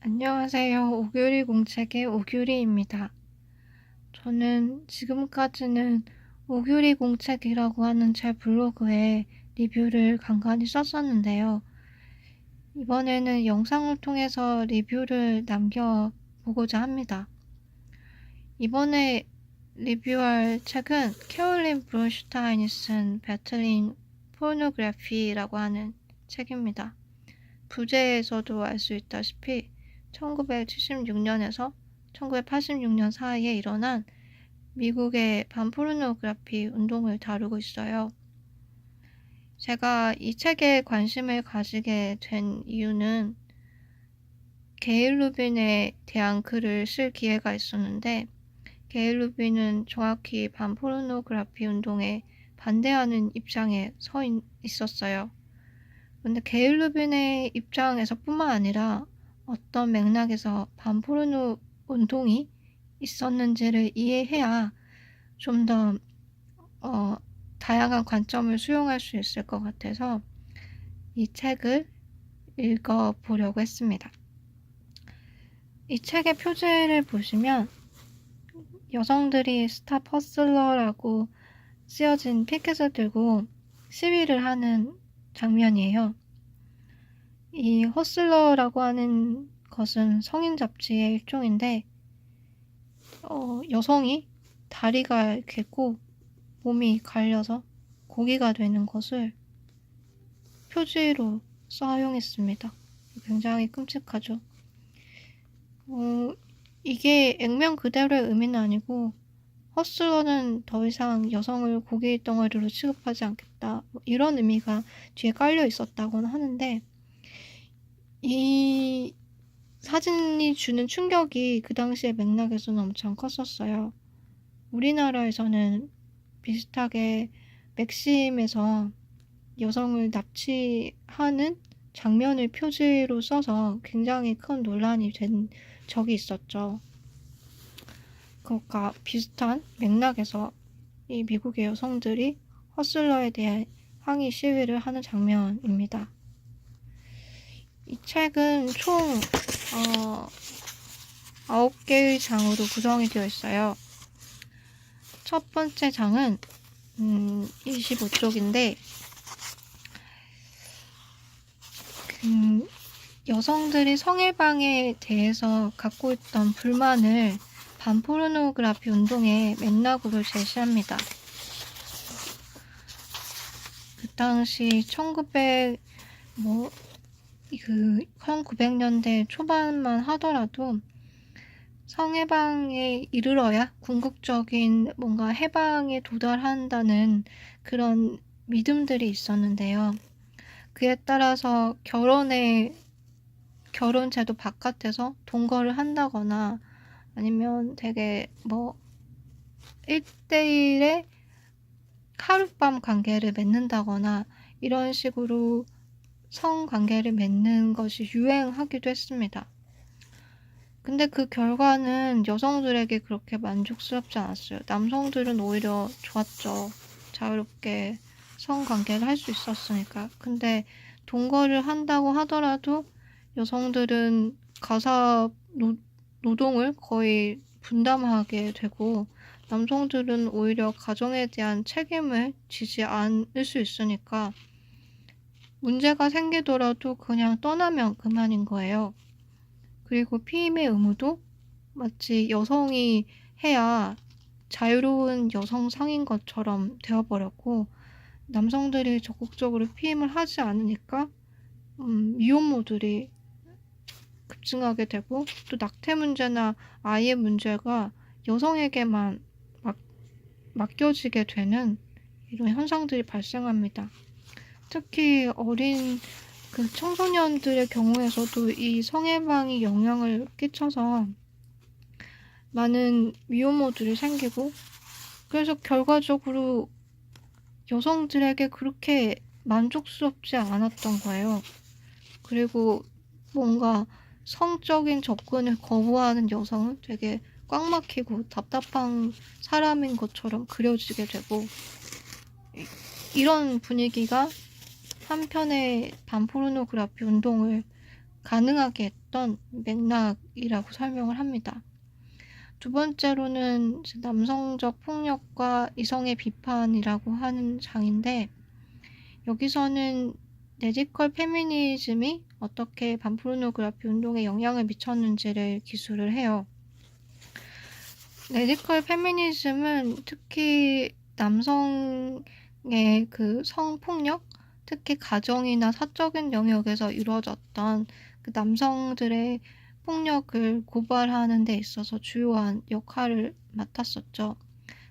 안녕하세요. 오규리 공책의 오규리입니다. 저는 지금까지는 오규리 공책이라고 하는 제 블로그에 리뷰를 간간히 썼었는데요. 이번에는 영상을 통해서 리뷰를 남겨보고자 합니다. 이번에 리뷰할 책은 캐롤린 브론슈타인이 쓴 배틀링 포르노그래피라고 하는 책입니다. 부제에서도 알 수 있다시피 1976년에서 1986년 사이에 일어난 미국의 반포르노그래피 운동을 다루고 있어요. 제가 이 책에 관심을 가지게 된 이유는 게일 루빈에 대한 글을 쓸 기회가 있었는데, 게일 루빈은 정확히 반포르노그래피 운동에 반대하는 입장에 서 있었어요. 근데 게일 루빈의 입장에서 뿐만 아니라 어떤 맥락에서 반포르노 운동이 있었는지를 이해해야 좀 더 다양한 관점을 수용할 수 있을 것 같아서 이 책을 읽어보려고 했습니다. 이 책의 표지를 보시면 여성들이 스탑 허슬러라고 쓰여진 피켓을 들고 시위를 하는 장면이에요. 이 허슬러라고 하는 것은 성인 잡지의 일종인데, 여성이 다리가 길고 몸이 갈려서 고기가 되는 것을 표지로 사용했습니다. 굉장히 끔찍하죠. 이게 액면 그대로의 의미는 아니고, 허슬러는 더 이상 여성을 고기 덩어리로 취급하지 않겠다, 이런 의미가 뒤에 깔려 있었다고는 하는데, 이 사진이 주는 충격이 그 당시의 맥락에서는 엄청 컸었어요. 우리나라에서는 비슷하게 맥심에서 여성을 납치하는 장면을 표지로 써서 굉장히 큰 논란이 된 적이 있었죠. 그러니까 비슷한 맥락에서 이 미국의 여성들이 허슬러에 대해 항의 시위를 하는 장면입니다. 이 책은 총 9개의 장으로 구성이 되어 있어요. 첫 번째 장은 25쪽인데 여성들이 성해방에 대해서 갖고 있던 불만을 반포르노그래피 운동의 맥락으로 제시합니다. 그 당시 1900년대 초반만 하더라도 성해방에 이르러야 궁극적인 뭔가 해방에 도달한다는 그런 믿음들이 있었는데요. 그에 따라서 결혼 제도 바깥에서 동거를 한다거나 아니면 되게 1대1의 하룻밤 관계를 맺는다거나 이런 식으로 성관계를 맺는 것이 유행하기도 했습니다. 근데 그 결과는 여성들에게 그렇게 만족스럽지 않았어요. 남성들은 오히려 좋았죠. 자유롭게 성관계를 할 수 있었으니까. 근데 동거를 한다고 하더라도 여성들은 가사 노동을 거의 분담하게 되고, 남성들은 오히려 가정에 대한 책임을 지지 않을 수 있으니까 문제가 생기더라도 그냥 떠나면 그만인 거예요. 그리고 피임의 의무도 마치 여성이 해야 자유로운 여성 상인 것처럼 되어버렸고, 남성들이 적극적으로 피임을 하지 않으니까 미혼모들이 급증하게 되고, 또 낙태 문제나 아이의 문제가 여성에게만 맡겨지게 되는 이런 현상들이 발생합니다. 특히 어린 그 청소년들의 경우에서도 이 성해방이 영향을 끼쳐서 많은 미혼모들이 생기고, 그래서 결과적으로 여성들에게 그렇게 만족스럽지 않았던 거예요. 그리고 뭔가 성적인 접근을 거부하는 여성은 되게 꽉 막히고 답답한 사람인 것처럼 그려지게 되고, 이런 분위기가 한편의 반포르노그래피 운동을 가능하게 했던 있었던 맥락이라고 설명을 합니다. 두 번째로는 남성적 폭력과 이성의 비판이라고 하는 장인데, 여기서는 레디컬 페미니즘이 어떻게 반포르노그라피 운동에 영향을 미쳤는지를 기술을 해요. 레디컬 페미니즘은 특히 남성의 그 성폭력, 특히 가정이나 사적인 영역에서 이루어졌던 그 남성들의 폭력을 고발하는 데 있어서 주요한 역할을 맡았었죠.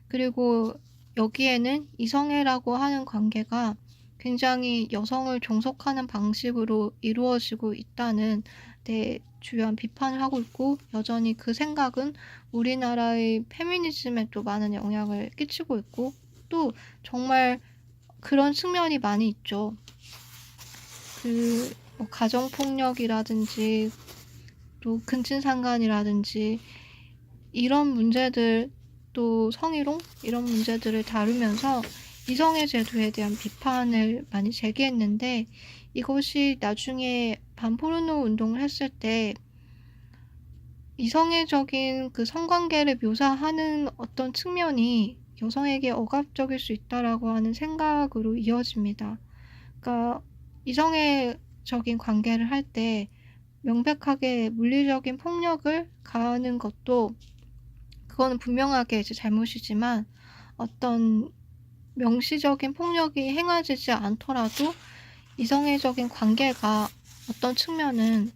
그리고 여기에는 이성애라고 하는 관계가 굉장히 여성을 종속하는 방식으로 이루어지고 있다는 데 주요한 비판을 하고 있고, 여전히 그 생각은 우리나라의 페미니즘에 또 많은 영향을 끼치고 있고, 또 정말 그런 측면이 많이 있죠. 뭐 가정폭력이라든지 또 근친상간이라든지 이런 문제들, 또 성희롱 이런 문제들을 다루면서 이성애 제도에 대한 비판을 많이 제기했는데, 이것이 나중에 반포르노 운동을 했을 때 이성애적인 그 성관계를 묘사하는 어떤 측면이 여성에게 억압적일 수 있다라고 하는 생각으로 이어집니다. 그러니까 이성애적인 관계를 할 때 명백하게 물리적인 폭력을 가하는 것도 그거는 분명하게 이제 잘못이지만, 어떤 명시적인 폭력이 행해지지 않더라도 이성애적인 관계가 어떤 측면은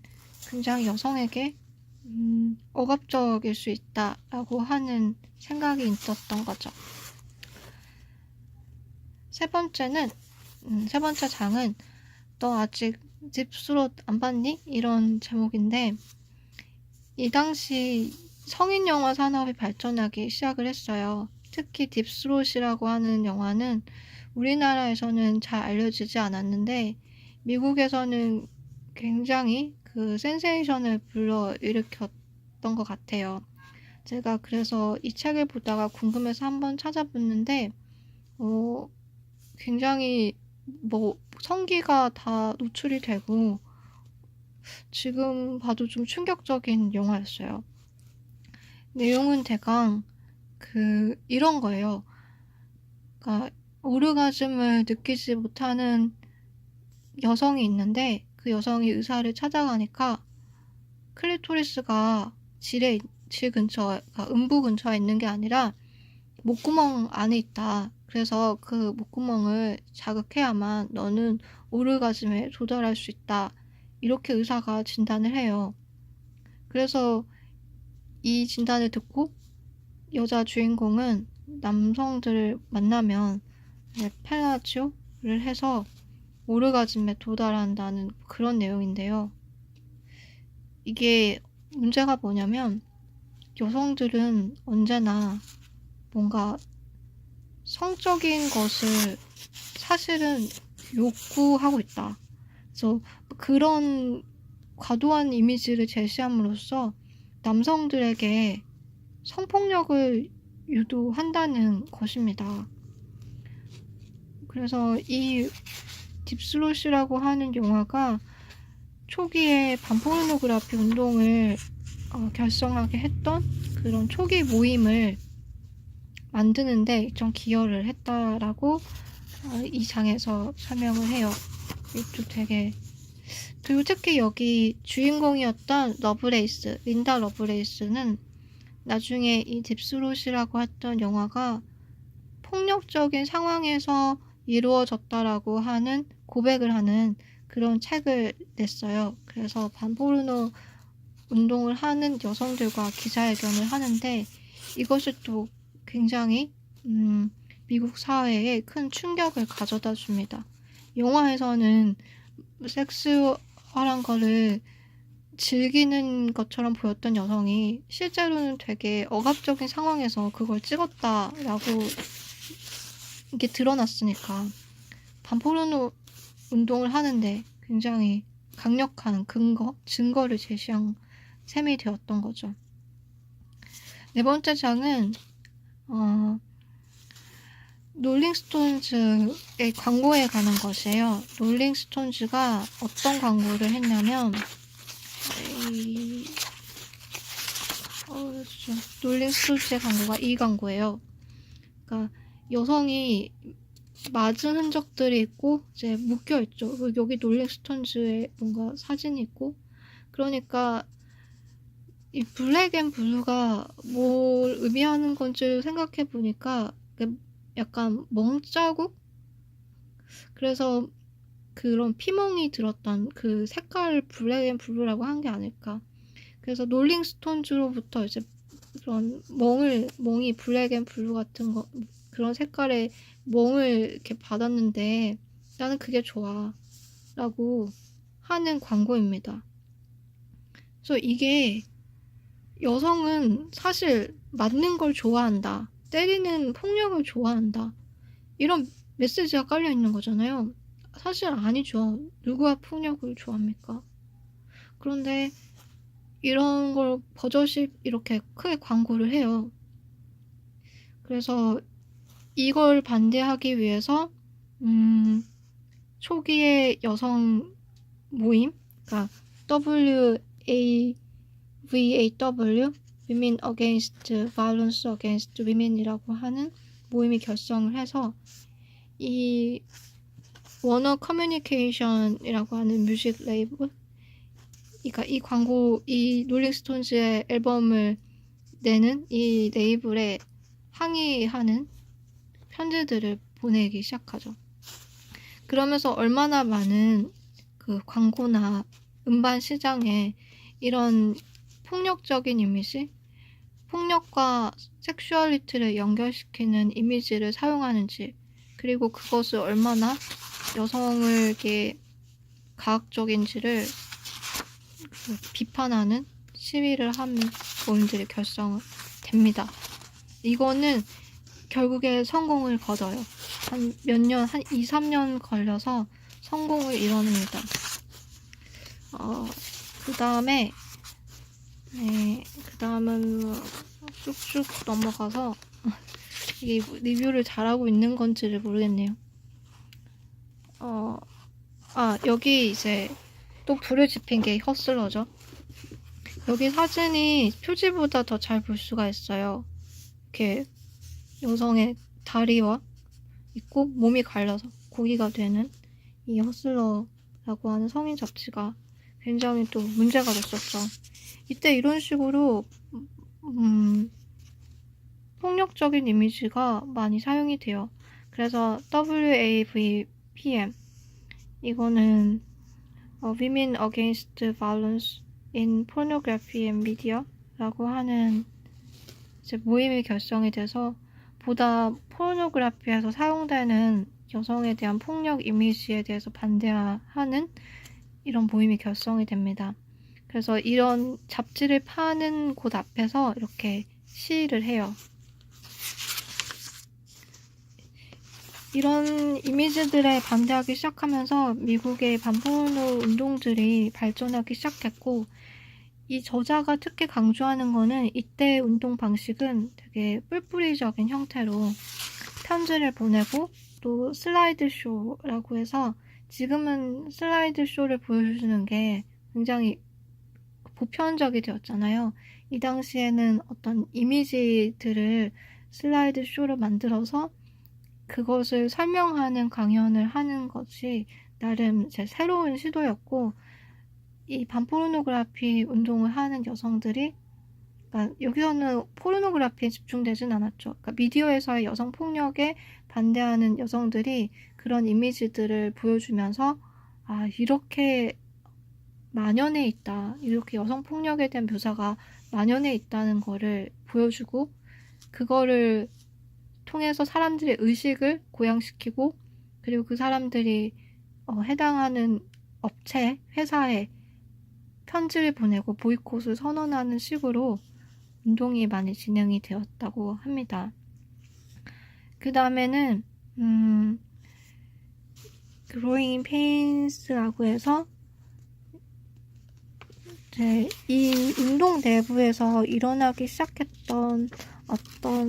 굉장히 여성에게 억압적일 수 있다라고 하는 생각이 있었던 거죠. 세 번째 장은 너 아직 딥스롯 안 봤니? 이런 제목인데, 이 당시 성인 영화 산업이 발전하기 시작을 했어요. 특히 딥스롯이라고 하는 영화는 우리나라에서는 잘 알려지지 않았는데, 미국에서는 굉장히 그 센세이션을 불러일으켰던 것 같아요. 제가 그래서 이 책을 보다가 궁금해서 한번 찾아봤는데, 굉장히 성기가 다 노출이 되고 지금 봐도 좀 충격적인 영화였어요. 내용은 대강 이런 거예요. 그러니까 오르가즘을 느끼지 못하는 여성이 있는데, 그 여성이 의사를 찾아가니까 클리토리스가 질 근처에, 그러니까 음부 근처에 있는 게 아니라 목구멍 안에 있다. 그래서 그 목구멍을 자극해야만 너는 오르가즘에 도달할 수 있다. 이렇게 의사가 진단을 해요. 그래서 이 진단을 듣고 여자 주인공은 남성들을 만나면 펠라치오를 해서 오르가즘에 도달한다는 그런 내용인데요. 이게 문제가 뭐냐면, 여성들은 언제나 뭔가 성적인 것을 사실은 욕구하고 있다. 그래서 그런 과도한 이미지를 제시함으로써 남성들에게 성폭력을 유도한다는 것입니다. 그래서 이 딥스롯이라고 하는 영화가 초기에 반포르노그라피 운동을 결성하게 했던 그런 초기 모임을 만드는데 좀 기여를 했다라고 이 장에서 설명을 해요. 이쪽 되게. 그리고 특히 여기 주인공이었던 린다 러브레이스는 나중에 이 딥스롯이라고 했던 영화가 폭력적인 상황에서 이루어졌다라고 하는 고백을 하는 그런 책을 냈어요. 그래서 반포르노 운동을 하는 여성들과 기자회견을 하는데, 이것이 또 굉장히 미국 사회에 큰 충격을 가져다 줍니다. 영화에서는 섹스화란 거를 즐기는 것처럼 보였던 여성이 실제로는 되게 억압적인 상황에서 그걸 찍었다라고 이게 드러났으니까 반포르노 운동을 하는데 굉장히 강력한 증거를 제시한 셈이 되었던 거죠. 네 번째 장은 롤링스톤즈의 광고에 관한 것이에요. 롤링스톤즈가 어떤 광고를 했냐면, 롤링스톤즈의 광고가 이 광고예요. 그러니까 여성이 맞은 흔적들이 있고 이제 묶여 있죠. 여기 롤링스톤즈의 뭔가 사진이 있고, 그러니까 이 블랙 앤 블루가 뭘 의미하는 건지 생각해 보니까 약간 멍자국? 그래서 그런 피멍이 들었던 그 색깔을 블랙 앤 블루라고 한 게 아닐까. 그래서 롤링스톤즈로부터 이제 그런 멍이 블랙 앤 블루 같은 거, 그런 색깔의 멍을 이렇게 받았는데 나는 그게 좋아 라고 하는 광고입니다. 그래서 이게 여성은 사실 맞는 걸 좋아한다, 때리는 폭력을 좋아한다, 이런 메시지가 깔려 있는 거잖아요. 사실 아니죠. 누가 폭력을 좋아합니까? 그런데 이런 걸 버젓이 이렇게 크게 광고를 해요. 그래서 이걸 반대하기 위해서 초기의 여성 모임, 그러니까 WAVAW, Women Against Violence Against Women이라고 하는 모임이 결성을 해서 이 워너 커뮤니케이션이라고 하는 뮤직 레이블, 그러니까 이 광고, 이 롤링스톤즈의 앨범을 내는 이 레이블에 항의하는 편지들을 보내기 시작하죠. 그러면서 얼마나 많은 그 광고나 음반 시장에 이런 폭력적인 이미지, 폭력과 섹슈얼리티를 연결시키는 이미지를 사용하는지, 그리고 그것을 얼마나 여성을 이렇게 가학적인지를 비판하는 시위를 하는 모임들이 결성됩니다. 이거는 결국에 성공을 거둬요. 한 2, 3년 걸려서 성공을 이뤄냅니다. 그 다음은 쑥쑥 넘어가서 이게 리뷰를 잘하고 있는 건지를 모르겠네요. 여기 이제 또 불을 지핀 게 허슬러죠. 여기 사진이 표지보다 더 잘 볼 수가 있어요. 이렇게 여성의 다리와 있고 몸이 갈려서 고기가 되는 이 허슬러라고 하는 성인 잡지가 굉장히 또 문제가 됐었죠. 이때 이런 식으로 폭력적인 이미지가 많이 사용이 돼요. 그래서 WAVPM, 이거는 Women Against Violence in Pornography and Media 라고 하는 이제 모임이 결성이 돼서 보다 포르노그래피에서 사용되는 여성에 대한 폭력 이미지에 대해서 반대하는 이런 모임이 결성이 됩니다. 그래서 이런 잡지를 파는 곳 앞에서 이렇게 시위를 해요. 이런 이미지들에 반대하기 시작하면서 미국의 반포르노 운동들이 발전하기 시작했고, 이 저자가 특히 강조하는 거는 이때 운동 방식은 되게 뿔뿔이적인 형태로 편지를 보내고 또 슬라이드 쇼라고 해서, 지금은 슬라이드 쇼를 보여주는 게 굉장히 보편적이 되었잖아요. 이 당시에는 어떤 이미지들을 슬라이드 쇼로 만들어서 그것을 설명하는 강연을 하는 것이 나름 제 새로운 시도였고, 이 반포르노그래피 운동을 하는 여성들이, 그러니까 여기서는 포르노그래피에 집중되진 않았죠. 그러니까 미디어에서의 여성 폭력에 반대하는 여성들이 그런 이미지들을 보여주면서 이렇게 만연해 있다, 이렇게 여성 폭력에 대한 묘사가 만연해 있다는 거를 보여주고, 그거를 통해서 사람들의 의식을 고양시키고, 그리고 그 사람들이 해당하는 업체, 회사에 편지를 보내고 보이콧을 선언하는 식으로 운동이 많이 진행이 되었다고 합니다. 그 다음에는 Growing Pains라고 해서 이 운동 내부에서 일어나기 시작했던 어떤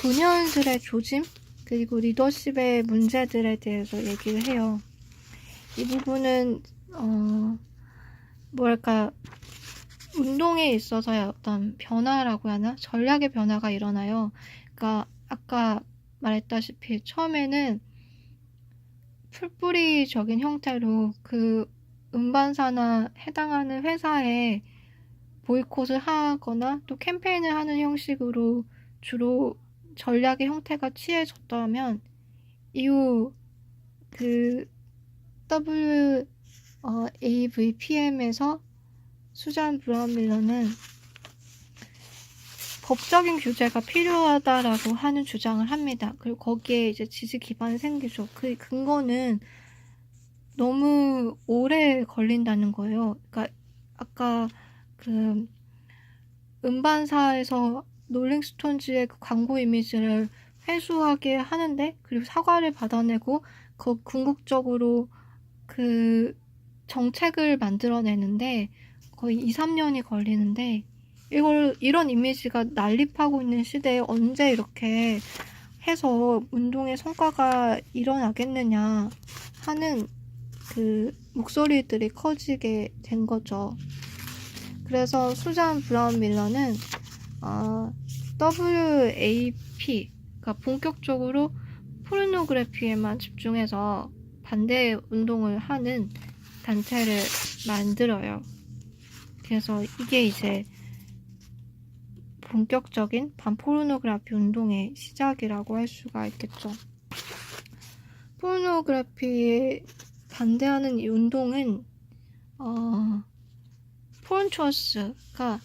분열들의 조짐, 그리고 리더십의 문제들에 대해서 얘기를 해요. 이 부분은 뭐랄까, 운동에 있어서의 어떤 변화라고 하나? 전략의 변화가 일어나요. 그러니까 아까 말했다시피 처음에는 풀뿌리적인 형태로 그 음반사나 해당하는 회사에 보이콧을 하거나 또 캠페인을 하는 형식으로 주로 전략의 형태가 취해졌다면, 이후 그 WAVPM에서 수잔 브라운 밀러는 법적인 규제가 필요하다라고 하는 주장을 합니다. 그리고 거기에 이제 지지 기반이 생기죠. 그 근거는 너무 오래 걸린다는 거예요. 그러니까 아까 그 음반사에서 롤링스톤즈의 그 광고 이미지를 회수하게 하는데, 그리고 사과를 받아내고 궁극적으로 그 정책을 만들어내는데 거의 2~3년이 걸리는데, 이런 이미지가 난립하고 있는 시대에 언제 이렇게 해서 운동의 성과가 일어나겠느냐 하는 그 목소리들이 커지게 된 거죠. 그래서 수잔 브라운 밀러는 WAP, 그러니까 본격적으로 포르노그래피에만 집중해서 반대 운동을 하는 단체를 만들어요. 그래서 이게 이제 본격적인 반포르노그래피 운동의 시작이라고 할 수가 있겠죠. 포르노그래피에 반대하는 이 운동은 포른초스가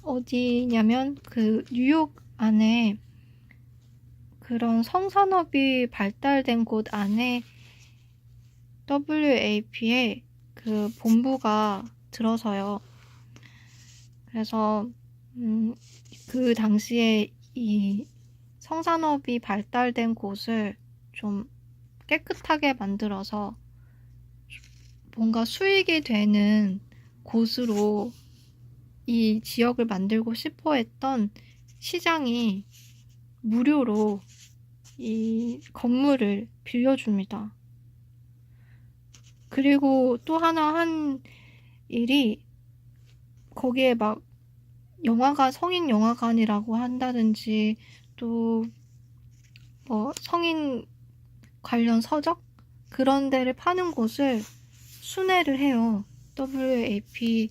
어디냐면 그 뉴욕 안에 그런 성산업이 발달된 곳 안에 WAP의 그 본부가 들어서요. 그래서 그 당시에 이 성산업이 발달된 곳을 좀 깨끗하게 만들어서 뭔가 수익이 되는 곳으로 이 지역을 만들고 싶어 했던 시장이 무료로 이 건물을 빌려줍니다. 그리고 또 하나 한 일이, 거기에 막 성인 영화관이라고 한다든지 또 뭐 성인 관련 서적? 그런 데를 파는 곳을 순회를 해요. WAP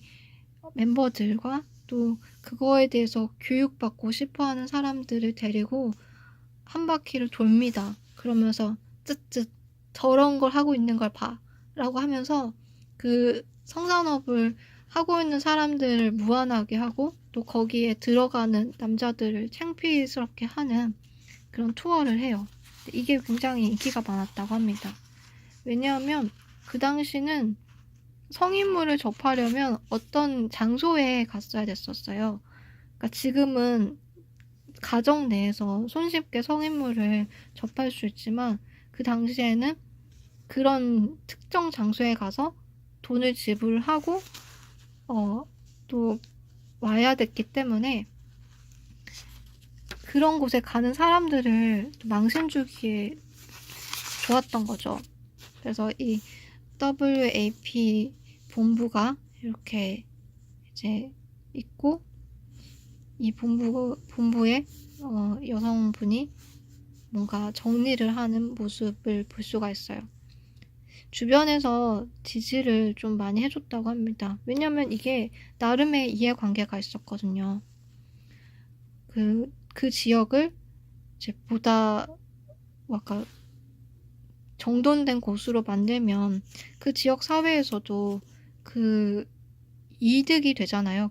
멤버들과 또 그거에 대해서 교육받고 싶어하는 사람들을 데리고 한 바퀴를 돕니다. 그러면서 쯧쯧 저런 걸 하고 있는 걸 봐 라고 하면서 그 성산업을 하고 있는 사람들을 무안하게 하고 또 거기에 들어가는 남자들을 창피스럽게 하는 그런 투어를 해요. 이게 굉장히 인기가 많았다고 합니다. 왜냐하면 그 당시는 성인물을 접하려면 어떤 장소에 갔어야 됐었어요. 그러니까 지금은 가정 내에서 손쉽게 성인물을 접할 수 있지만, 그 당시에는 그런 특정 장소에 가서 돈을 지불하고 또 와야 됐기 때문에 그런 곳에 가는 사람들을 망신 주기에 좋았던 거죠. 그래서 이 WAP 본부가 이렇게 이제 있고, 이 본부에 여성분이 뭔가 정리를 하는 모습을 볼 수가 있어요. 주변에서 지지를 좀 많이 해줬다고 합니다. 왜냐면 이게 나름의 이해관계가 있었거든요. 그 지역을 이제 보다 약간 정돈된 곳으로 만들면 그 지역 사회에서도 그 이득이 되잖아요.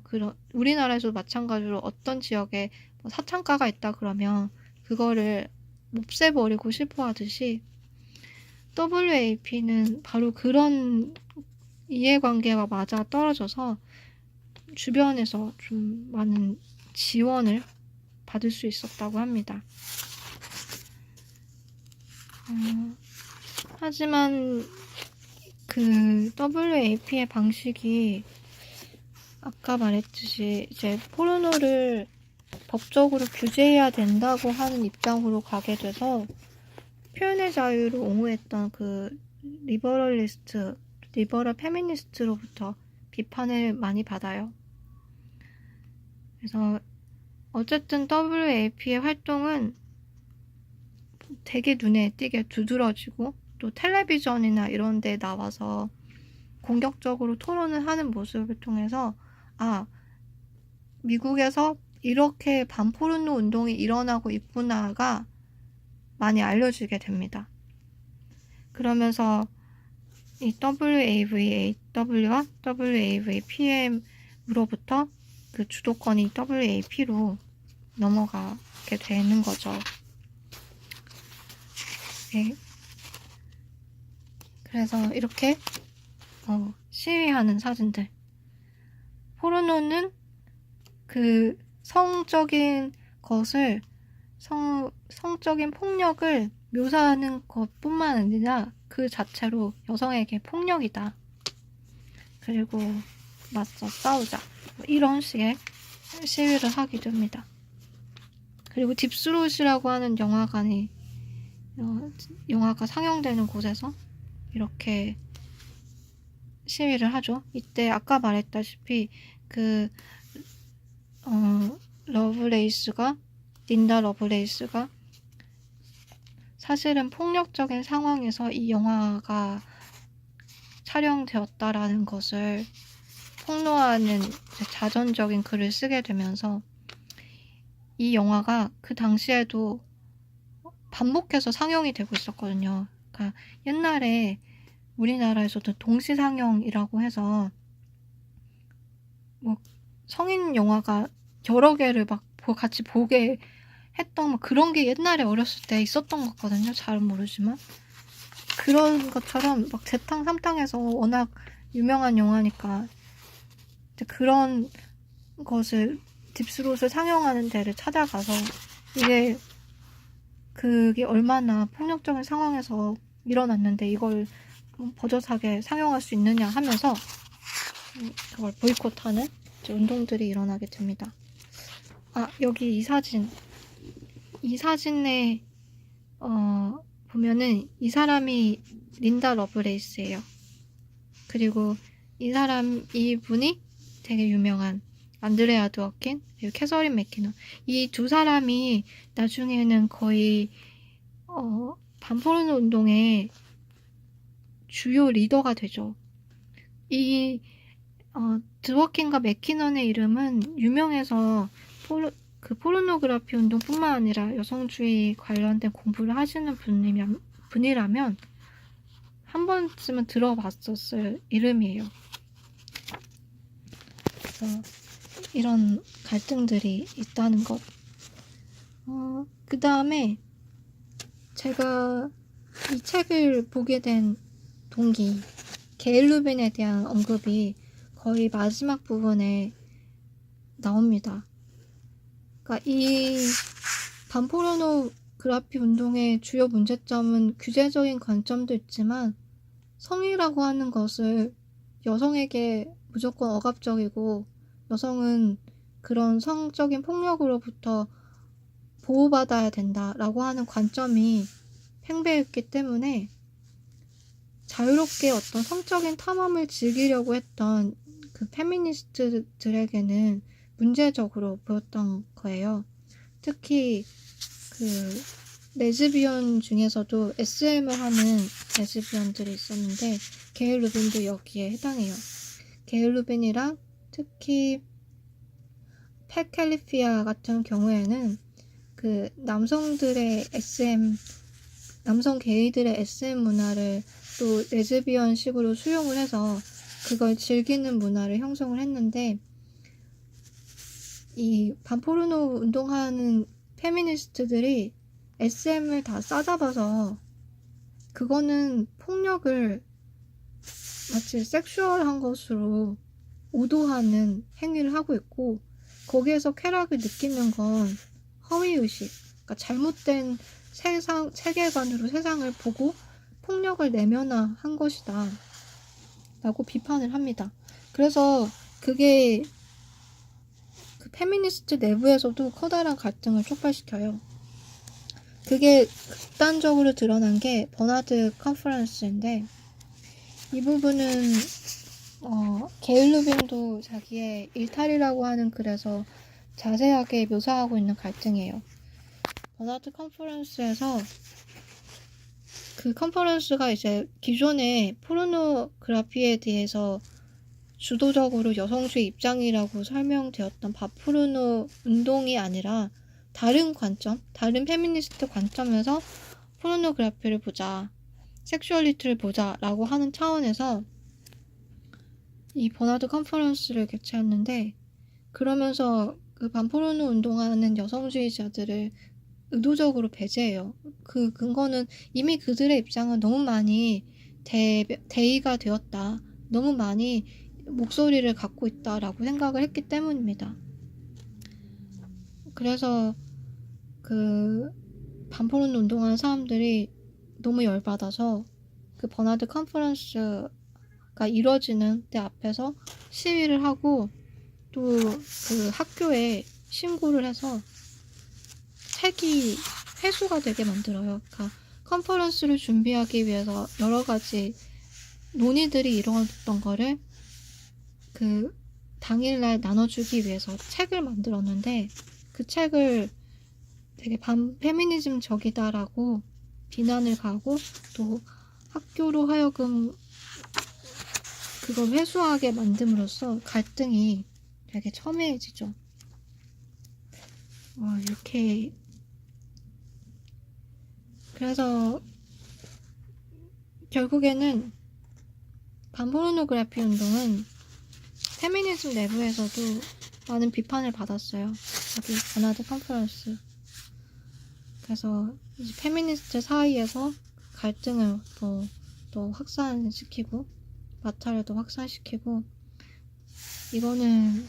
우리나라에서도 마찬가지로 어떤 지역에 뭐 사창가가 있다 그러면 그거를 없애버리고 싶어 하듯이 WAP는 바로 그런 이해관계가 맞아 떨어져서 주변에서 좀 많은 지원을 받을 수 있었다고 합니다. 하지만 그 WAP의 방식이 아까 말했듯이 이제 포르노를 법적으로 규제해야 된다고 하는 입장으로 가게 돼서 표현의 자유를 옹호했던 그 리버럴리스트 리버럴 페미니스트로부터 비판을 많이 받아요. 그래서 어쨌든 WAP의 활동은 되게 눈에 띄게 두드러지고 또 텔레비전이나 이런 데 나와서 공격적으로 토론을 하는 모습을 통해서 미국에서 이렇게 반포르노 운동이 일어나고 있구나가 많이 알려지게 됩니다. 그러면서 이 WAVAW와 WAVPM으로부터 그 주도권이 WAP로 넘어가게 되는 거죠. 네. 그래서 이렇게 시위하는 사진들. 포르노는 그 성적인 것을 성적인 폭력을 묘사하는 것뿐만 아니라 그 자체로 여성에게 폭력이다. 그리고 맞서 싸우자. 이런 식의 시위를 하기도 합니다. 그리고 딥스롯이라고 하는 영화가 상영되는 곳에서 이렇게 시위를 하죠. 이때 아까 말했다시피 린다 러브레이스가 사실은 폭력적인 상황에서 이 영화가 촬영되었다라는 것을 폭로하는 자전적인 글을 쓰게 되면서 이 영화가 그 당시에도 반복해서 상영이 되고 있었거든요. 그러니까 옛날에 우리나라에서도 동시상영이라고 해서 성인 영화가 여러 개를 같이 보게 했던 그런 게 옛날에 어렸을 때 있었던 것 같거든요. 잘은 모르지만 그런 것처럼 재탕 삼탕에서 워낙 유명한 영화니까 그런 것을 딥스롯을 상영하는 데를 찾아가서 그게 얼마나 폭력적인 상황에서 일어났는데 이걸 버젓하게 상영할 수 있느냐 하면서 그걸 보이콧하는 운동들이 일어나게 됩니다. 여기 이 사진에 보면은 이 사람이 린다 러브레이스예요. 그리고 이분이 되게 유명한 안드레아 드워킨, 그리고 캐서린 맥키넌. 이 두 사람이 나중에는 거의 반포르노 운동의 주요 리더가 되죠. 이 드워킨과 맥키넌의 이름은 유명해서 포르노그래피 운동뿐만 아니라 여성주의 관련된 공부를 하시는 분이라면 한 번쯤은 들어봤었을 이름이에요. 그래서 이런 갈등들이 있다는 것. 그 다음에 제가 이 책을 보게 된 동기, 게일 루빈에 대한 언급이 거의 마지막 부분에 나옵니다. 그러니까 이 반포르노그래피 운동의 주요 문제점은 규제적인 관점도 있지만 성이라고 하는 것을 여성에게 무조건 억압적이고 여성은 그런 성적인 폭력으로부터 보호받아야 된다라고 하는 관점이 팽배했기 때문에 자유롭게 어떤 성적인 탐험을 즐기려고 했던 그 페미니스트들에게는 문제적으로 보였던 거예요. 특히 그 레즈비언 중에서도 SM을 하는 레즈비언들이 있었는데 게일 루빈도 여기에 해당해요. 게일 루빈이랑 특히 팻 캘리피아 같은 경우에는 그 남성 게이들의 SM 문화를 또 레즈비언 식으로 수용을 해서 그걸 즐기는 문화를 형성을 했는데 이 반포르노 운동하는 페미니스트들이 SM을 다 싸잡아서 그거는 폭력을 마치 섹슈얼한 것으로 오도하는 행위를 하고 있고 거기에서 쾌락을 느끼는 건 허위의식, 그러니까 잘못된 세계관으로 세상을 보고 폭력을 내면화한 것이다 라고 비판을 합니다. 그래서 그게 그 페미니스트 내부에서도 커다란 갈등을 촉발시켜요. 그게 극단적으로 드러난 게 버나드 컨퍼런스인데 이 부분은 게일 루빈도 자기의 일탈이라고 하는 글에서 자세하게 묘사하고 있는 갈등이에요. 버나드 컨퍼런스에서 그 컨퍼런스가 이제 기존의 포르노그라피에 대해서 주도적으로 여성주의 입장이라고 설명되었던 바포르노 운동이 아니라 다른 관점, 다른 페미니스트 관점에서 포르노그래피를 보자, 섹슈얼리티를 보자 라고 하는 차원에서 이 버나드 컨퍼런스를 개최했는데, 그러면서 그 반포르노 운동하는 여성주의자들을 의도적으로 배제해요. 그 근거는 이미 그들의 입장은 너무 많이 대의가 되었다, 너무 많이 목소리를 갖고 있다라고 생각을 했기 때문입니다. 그래서 그 반포르노 운동하는 사람들이 너무 열받아서 그 버나드 컨퍼런스가 이루어지는 때 앞에서 시위를 하고, 또 그 학교에 신고를 해서 책이 회수가 되게 만들어요. 그러니까 컨퍼런스를 준비하기 위해서 여러 가지 논의들이 이루어졌던 거를 그 당일날 나눠주기 위해서 책을 만들었는데, 그 책을 되게 반페미니즘적이다라고 비난을 가고, 또 학교로 하여금 그걸 회수하게 만듦으로써 갈등이 되게 첨예해지죠. 이렇게. 그래서 결국에는 반포르노그래피 운동은 페미니즘 내부에서도 많은 비판을 받았어요. 여기 버나드 컨퍼런스. 그래서 이제 페미니스트 사이에서 갈등을 더 확산시키고, 마찰을 더 확산시키고, 이거는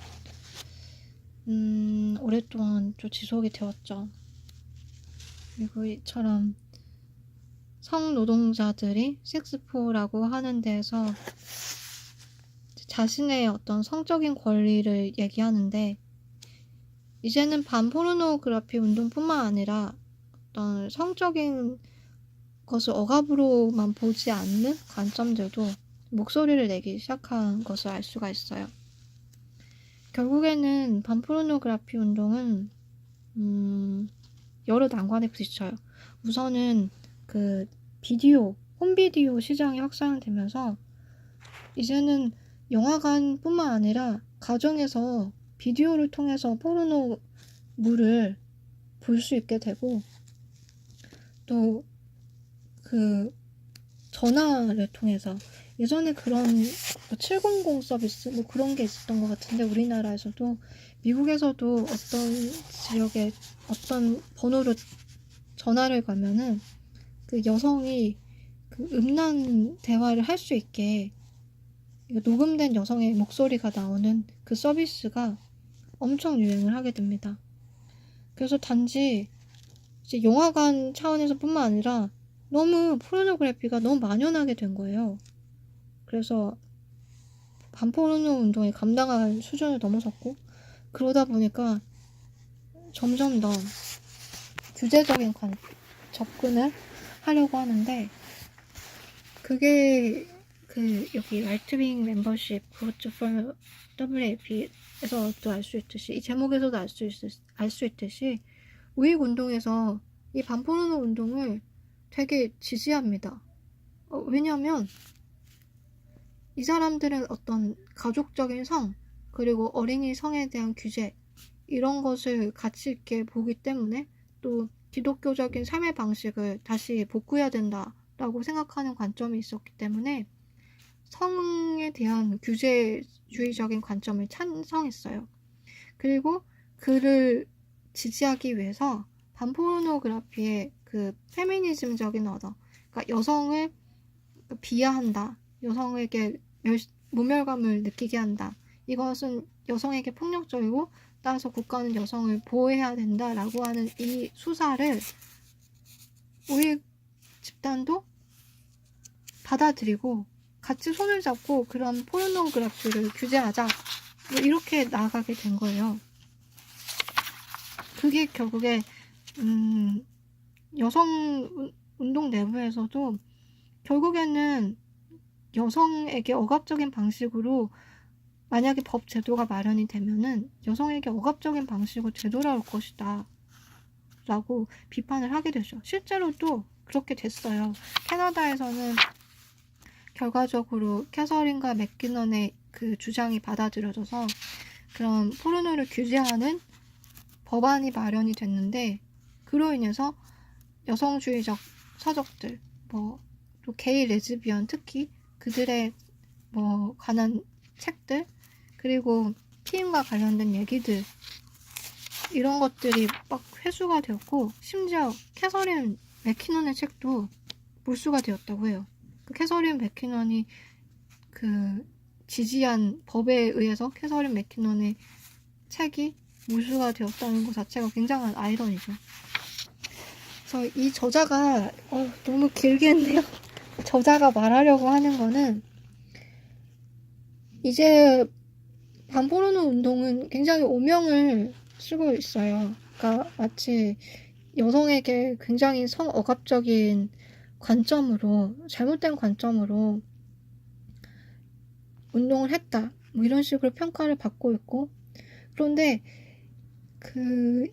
오랫동안 좀 지속이 되었죠. 그리고 이처럼 성노동자들이 섹스포라고 하는 데에서 자신의 어떤 성적인 권리를 얘기하는데, 이제는 반포르노그래피 운동뿐만 아니라 어떤 성적인 것을 억압으로만 보지 않는 관점들도 목소리를 내기 시작한 것을 알 수가 있어요. 결국에는 반포르노그래피 운동은 여러 난관에 부딪혀요. 우선은 그 홈비디오 시장이 확산되면서 이제는 영화관뿐만 아니라 가정에서 비디오를 통해서 포르노물을 볼 수 있게 되고, 또 그 전화를 통해서, 예전에 그런 700 서비스 그런 게 있었던 것 같은데, 우리나라에서도 미국에서도 어떤 지역에 어떤 번호로 전화를 걸면은 그 여성이 그 음란 대화를 할 수 있게 녹음된 여성의 목소리가 나오는 그 서비스가 엄청 유행을 하게 됩니다. 그래서 단지 이제 영화관 차원에서 뿐만 아니라 너무 포르노그래피가 너무 만연하게 된 거예요. 그래서 반포르노 운동이 감당할 수준을 넘어섰고, 그러다 보니까 점점 더 규제적인 접근을 하려고 하는데, 그게 여기 라이트윙 멤버십 그것도 for WAP에서도 알 수 있듯이, 이 제목에서도 알 수 있듯이 우익 운동에서 이 반포르노 운동을 되게 지지합니다. 왜냐하면 이 사람들은 어떤 가족적인 성, 그리고 어린이 성에 대한 규제, 이런 것을 가치 있게 보기 때문에, 또 기독교적인 삶의 방식을 다시 복구해야 된다라고 생각하는 관점이 있었기 때문에 성에 대한 규제주의적인 관점을 찬성했어요. 그리고 그를 지지하기 위해서 반포르노그래피의 그 페미니즘적인 그러니까 여성을 비하한다, 여성에게 모멸감을 느끼게 한다, 이것은 여성에게 폭력적이고 따라서 국가는 여성을 보호해야 된다라고 하는 이 수사를 우리 집단도 받아들이고 같이 손을 잡고 그런 포르노그래피를 규제하자, 이렇게 나아가게 된 거예요. 그게 결국에 여성 운동 내부에서도 결국에는 여성에게 억압적인 방식으로 만약에 법 제도가 마련이 되면은 여성에게 억압적인 방식으로 되돌아올 것이다 라고 비판을 하게 되죠. 실제로 또 그렇게 됐어요. 캐나다에서는 결과적으로 캐서린과 맥키넌의 그 주장이 받아들여져서 그런 포르노를 규제하는 법안이 마련이 됐는데, 그로 인해서 여성주의적 서적들, 또 게이, 레즈비언 특히 그들의 관한 책들, 그리고 피임과 관련된 얘기들, 이런 것들이 막 회수가 되었고, 심지어 캐서린 맥키넌의 책도 몰수가 되었다고 해요. 그 캐서린 맥키넌이 그 지지한 법에 의해서 캐서린 맥키넌의 책이 몰수가 되었다는 것 자체가 굉장한 아이러니죠. 그래서 이 저자가 너무 길게 했네요. 저자가 말하려고 하는 거는 이제 반포르노 운동은 굉장히 오명을 쓰고 있어요. 그러니까 마치 여성에게 굉장히 성억압적인 관점으로, 잘못된 관점으로 운동을 했다, 이런 식으로 평가를 받고 있고, 그런데 그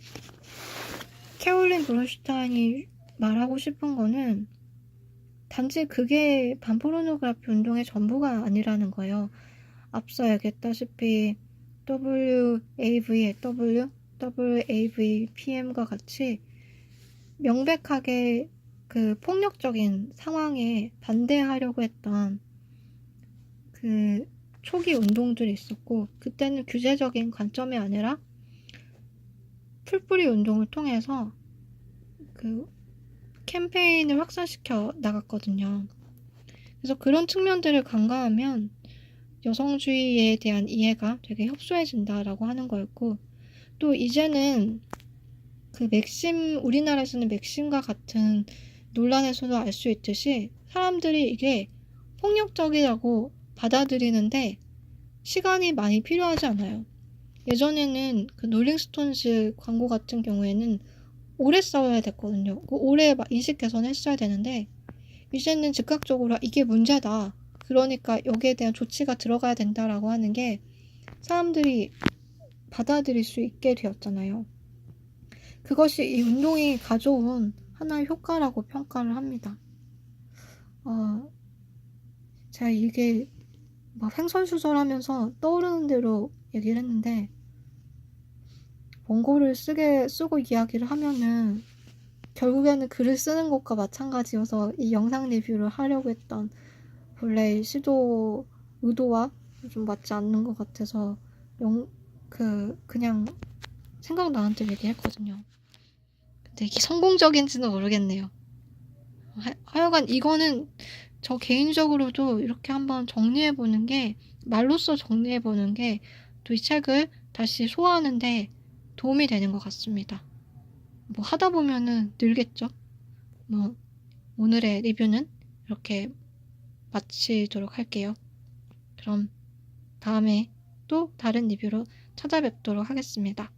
캐롤린 브론슈타인이 말하고 싶은 거는 단지 그게 반포르노그라피 운동의 전부가 아니라는 거예요. 앞서 얘기했다시피 WAVW, WAVPM과 같이 명백하게 그 폭력적인 상황에 반대하려고 했던 그 초기 운동들이 있었고, 그때는 규제적인 관점이 아니라 풀뿌리 운동을 통해서 그 캠페인을 확산시켜 나갔거든요. 그래서 그런 측면들을 간과하면 여성주의에 대한 이해가 되게 협소해진다라고 하는 거였고, 또 이제는 그 맥심, 우리나라에서는 맥심과 같은 논란에서도 알 수 있듯이 사람들이 이게 폭력적이라고 받아들이는데 시간이 많이 필요하지 않아요. 예전에는 그 롤링스톤즈 광고 같은 경우에는 오래 싸워야 됐거든요. 오래 인식 개선했어야 되는데 이제는 즉각적으로 이게 문제다, 그러니까 여기에 대한 조치가 들어가야 된다라고 하는 게 사람들이 받아들일 수 있게 되었잖아요. 그것이 이 운동이 가져온 하나의 효과라고 평가를 합니다. 제가 이게 막 횡설수설하면서 떠오르는 대로 얘기를 했는데, 원고를 쓰고 이야기를 하면은 결국에는 글을 쓰는 것과 마찬가지여서 이 영상 리뷰를 하려고 했던 본래의 의도와 좀 맞지 않는 것 같아서 그냥 생각나는 대로 얘기했거든요. 근데 이게 성공적인지는 모르겠네요. 하여간 이거는 저 개인적으로도 이렇게 한번 정리해보는 게, 말로써 정리해보는 게 또 이 책을 다시 소화하는데 도움이 되는 것 같습니다. 하다 보면은 늘겠죠. 오늘의 리뷰는 이렇게 마치도록 할게요. 그럼 다음에 또 다른 리뷰로 찾아뵙도록 하겠습니다.